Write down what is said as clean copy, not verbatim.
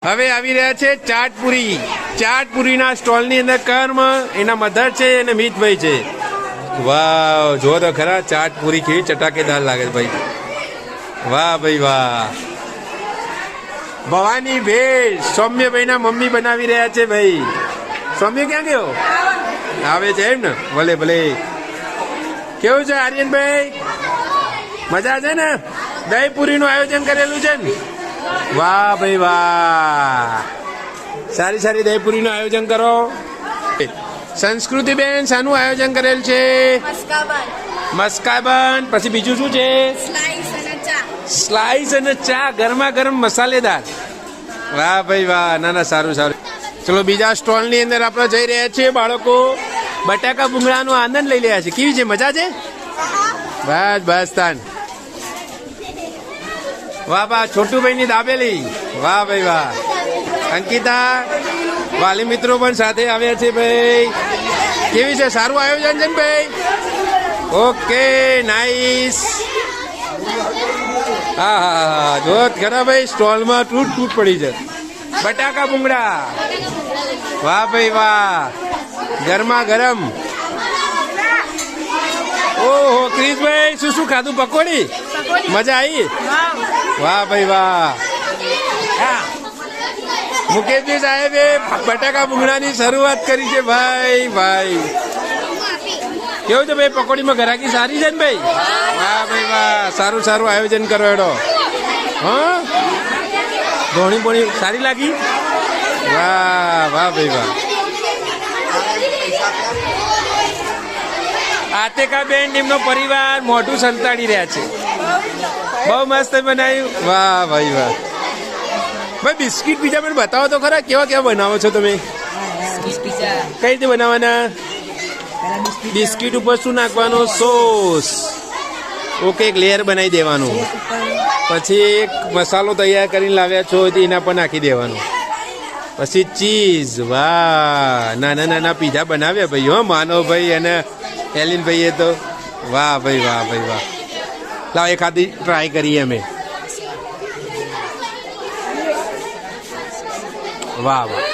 હવે આવી રહ્યા છે ચાટપુરી. ચાટપુરીના સ્ટોલની અંદર કર્મ, એના મધર છે અને મિતભાઈ છે. વાવ, જો તો ખરા ચાટપુરી કેવી ચટાકેદાર લાગે છે ભાઈ. વાહ ભાઈ વાહ. ભવાની ભેળ સૌમ્યભાઈના મમ્મી બનાવી રહ્યા છે ભાઈ. સૌમ્ય ક્યાં ગયો? આવે છે એમ ને? ભલે ભલે. કેવું છે આર્યનભાઈ? મજા છે ને? દહીંપુરીનું આયોજન કરેલું છે ને? વાહ ભાઈ વાહ. સારી સારી દહીંપુરીનું આયોજન કરો. સંસ્કૃતિબેન શાનું આયોજન કરેલ છે? મસ્કાબન. પછી બીજું શું છે? સ્લાઈસ અને ચા ગરમા ગરમ મસાલેદાર. વાહ ભાઈ વાહ. ના ના, સારું સારું. ચલો બીજા સ્ટોલની અંદર આપણે જઈ રહ્યા છીએ. બાળકો બટાકા ભૂંગળાનો આનંદ લઈ રહ્યા છે. કેવી છે? મજા છે? બસ બસ તાન. વાહ વાહ. છોટુભાઈની દાબેલી. વાહ ભાઈ વાહ. અંકિતા, વાલી મિત્રો પણ સાથે આવ્યા છે ભાઈ. કેવી છે? સારું આયોજન છે ને ભાઈ? Okay, nice. હા હા હા, જો ખરા ભાઈ, સ્ટોલમાં તૂટ તૂટ પડી છે. બટાકા ભૂંગળા. વાહ ભાઈ વાહ. ગરમા ગરમ. ઓહો, ક્રિશભાઈ શું શું ખાધું? પકોડી? મજા આવી? વાહ ભાઈ વાહ. મુકેશજી સાહેબે બટાકા ભૂંગળાની શરૂઆત કરી છે ભાઈ ભાઈ. કેવું છે ભાઈ? પકોડીમાં ઘરાકી સારી છે ને ભાઈ? વાહ ભાઈ વાહ. સારું સારું આયોજન કરો એડો. હા, ધોણી બોણી સારી લાગી? વાહ વાહ ભાઈ વાહ. આતિકાબેન એમનો પરિવાર મોઢું સંતાડી રહ્યા છે. બહુ મસ્ત બનાવ્યું. વાહ ભાઈ વાહ. ભાઈ બિસ્કિટ પીઝા પણ બતાવો તો ખરા, કેવા કેવા બનાવો છો તમે? કઈ રીતે બનાવવાના? બિસ્કિટ ઉપર શું નાખવાનું? સોસ. ઓકે, એક લેયર બનાવી દેવાનું. પછી એક મસાલો તૈયાર કરીને લાવ્યા છો એના પર નાખી દેવાનું. પછી ચીઝ. વાહ, નાના નાના પીઝા બનાવ્યા ભાઈ. હો, માનવભાઈ અને એલિનભાઈએ તો. વાહ ભાઈ વાહ ભાઈ વાહ. લાવ એખાદી ટ્રાય કરીએ અમે. વાહ વાહ.